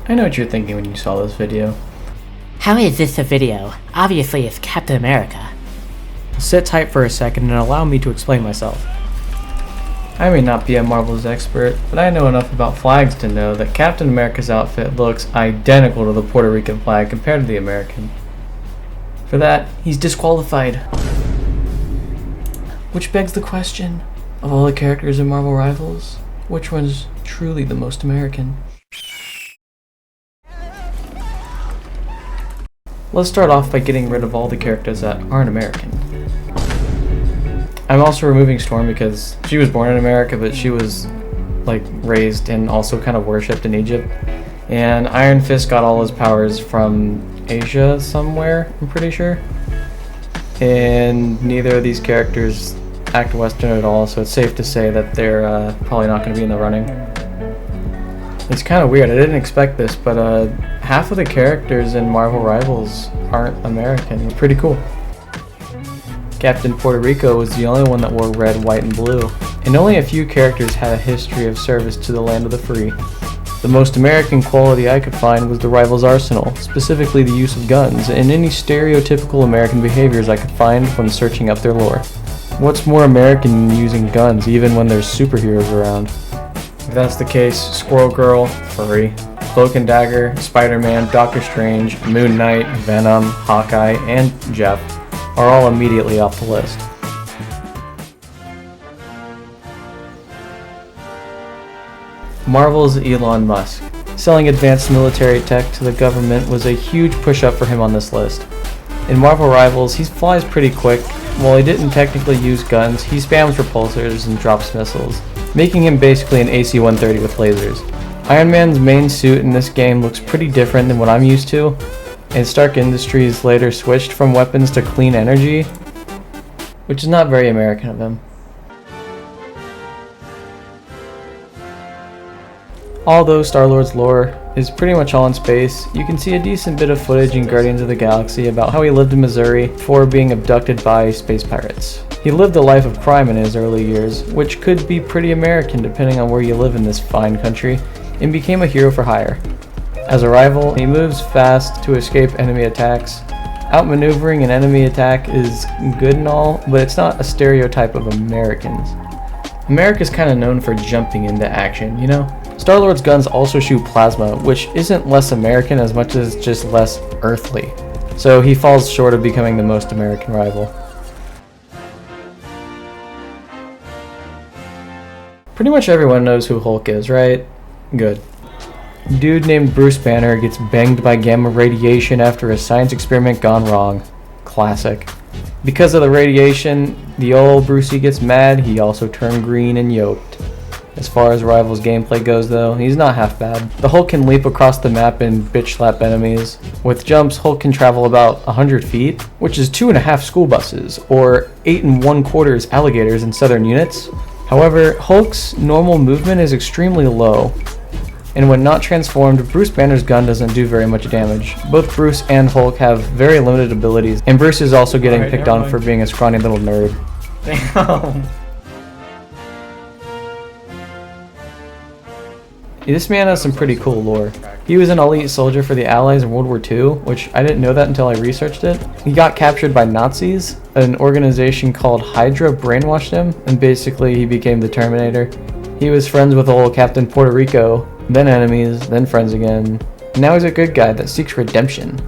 I know what you're thinking when you saw this video. How is this a video? Obviously it's Captain America. Sit tight for a second and allow me to explain myself. I may not be a Marvel's expert, but I know enough about flags to know that Captain America's outfit looks identical to the Puerto Rican flag compared to the American. For that, he's disqualified. Which begs the question, of all the characters in Marvel Rivals, which one's truly the most American? Let's start off by getting rid of all the characters that aren't American. I'm also removing Storm because she was born in America, but she was raised and also kind of worshipped in Egypt. And Iron Fist got all his powers from Asia somewhere, I'm pretty sure. And neither of these characters act Western at all, so it's safe to say that they're probably not going to be in the running. It's kind of weird, I didn't expect this, but half of the characters in Marvel Rivals aren't American. It's pretty cool. Captain Puerto Rico was the only one that wore red, white, and blue, and only a few characters had a history of service to the land of the free. The most American quality I could find was the Rivals' arsenal, specifically the use of guns, and any stereotypical American behaviors I could find when searching up their lore. What's more American than using guns, even when there's superheroes around? If that's the case, Squirrel Girl, furry, Cloak and Dagger, Spider-Man, Doctor Strange, Moon Knight, Venom, Hawkeye, and Jeff are all immediately off the list. Marvel's Elon Musk. Selling advanced military tech to the government was a huge push-up for him on this list. In Marvel Rivals, he flies pretty quick. While he didn't technically use guns, he spams repulsors and drops missiles, making him basically an AC-130 with lasers. Iron Man's main suit in this game looks pretty different than what I'm used to, and Stark Industries later switched from weapons to clean energy, which is not very American of him. Although Star-Lord's lore is pretty much all in space, you can see a decent bit of footage in Guardians of the Galaxy about how he lived in Missouri before being abducted by space pirates. He lived a life of crime in his early years, which could be pretty American depending on where you live in this fine country, and became a hero for hire. As a rival, he moves fast to escape enemy attacks. Outmaneuvering an enemy attack is good and all, but it's not a stereotype of Americans. America's kind of known for jumping into action, you know? Star-Lord's guns also shoot plasma, which isn't less American as much as just less earthly. So he falls short of becoming the most American rival. Pretty much everyone knows who Hulk is, right? Good. Dude named Bruce Banner gets banged by gamma radiation after a science experiment gone wrong. Classic. Because of the radiation, the old Brucey gets mad, he also turned green and yoked. As far as Rivals gameplay goes though, he's not half bad. The Hulk can leap across the map and bitch slap enemies. With jumps, Hulk can travel about 100 feet, which is 2.5 school buses, or 8 1/4 alligators in southern units. However, Hulk's normal movement is extremely low, and when not transformed, Bruce Banner's gun doesn't do very much damage. Both Bruce and Hulk have very limited abilities, and Bruce is also getting picked on for being a scrawny little nerd. Damn. This man has some pretty cool lore. He was an elite soldier for the Allies in World War II, which I didn't know that until I researched it. He got captured by Nazis. An organization called Hydra brainwashed him, and basically he became the Terminator. He was friends with old Captain Puerto Rico, then enemies, then friends again. And now he's a good guy that seeks redemption.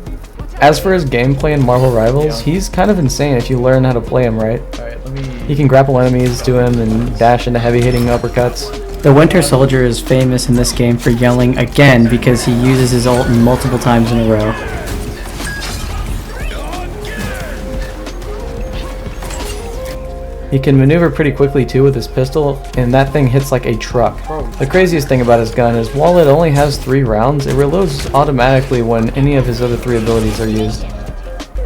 As for his gameplay in Marvel Rivals, he's kind of insane if you learn how to play him right. He can grapple enemies to him and dash into heavy-hitting uppercuts. The Winter Soldier is famous in this game for yelling again because he uses his ult multiple times in a row. He can maneuver pretty quickly too with his pistol, and that thing hits like a truck. The craziest thing about his gun is while it only has 3 rounds, it reloads automatically when any of his other 3 abilities are used.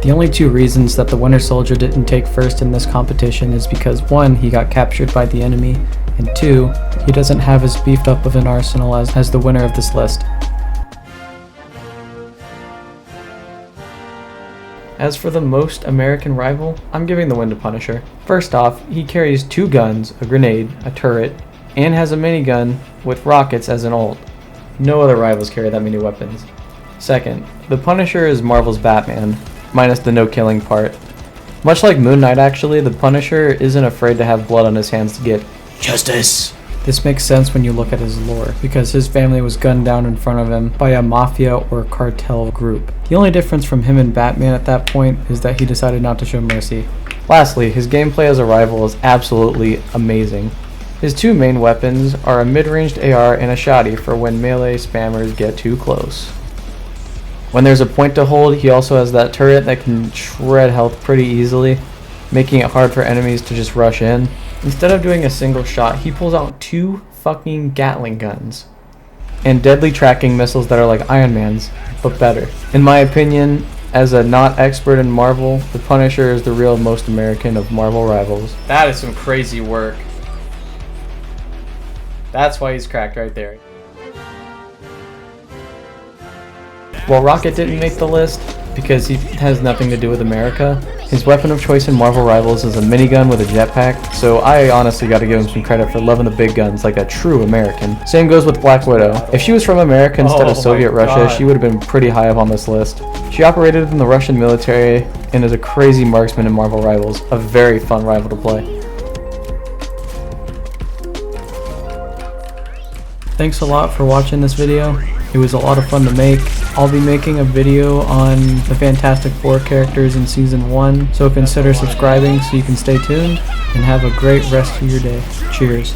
The only 2 reasons that the Winter Soldier didn't take first in this competition is because 1, he got captured by the enemy, and 2, he doesn't have as beefed up of an arsenal as the winner of this list. As for the most American rival, I'm giving the win to Punisher. First off, he carries 2 guns, a grenade, a turret, and has a minigun with rockets as an ult. No other rivals carry that many weapons. Second, the Punisher is Marvel's Batman, minus the no-killing part. Much like Moon Knight actually, the Punisher isn't afraid to have blood on his hands to get justice. This makes sense when you look at his lore, because his family was gunned down in front of him by a mafia or cartel group. The only difference from him and Batman at that point is that he decided not to show mercy. Lastly, his gameplay as a rival is absolutely amazing. His two main weapons are a mid-ranged AR and a shotty for when melee spammers get too close. When there's a point to hold, he also has that turret that can shred health pretty easily, making it hard for enemies to just rush in. Instead of doing a single shot, he pulls out 2 fucking Gatling guns and deadly tracking missiles that are like Iron Man's, but better. In my opinion, as a not expert in Marvel, the Punisher is the real most American of Marvel rivals. That is some crazy work. That's why he's cracked right there. While Rocket didn't make the list, because he has nothing to do with America, his weapon of choice in Marvel Rivals is a minigun with a jetpack, so I honestly gotta give him some credit for loving the big guns like a true American. Same goes with Black Widow. If she was from America instead of Soviet Russia, she would have been pretty high up on this list. She operated in the Russian military and is a crazy marksman in Marvel Rivals, a very fun rival to play. Thanks a lot for watching this video. It was a lot of fun to make. I'll be making a video on the Fantastic Four characters in Season 1, so consider subscribing so you can stay tuned, and have a great rest of your day. Cheers.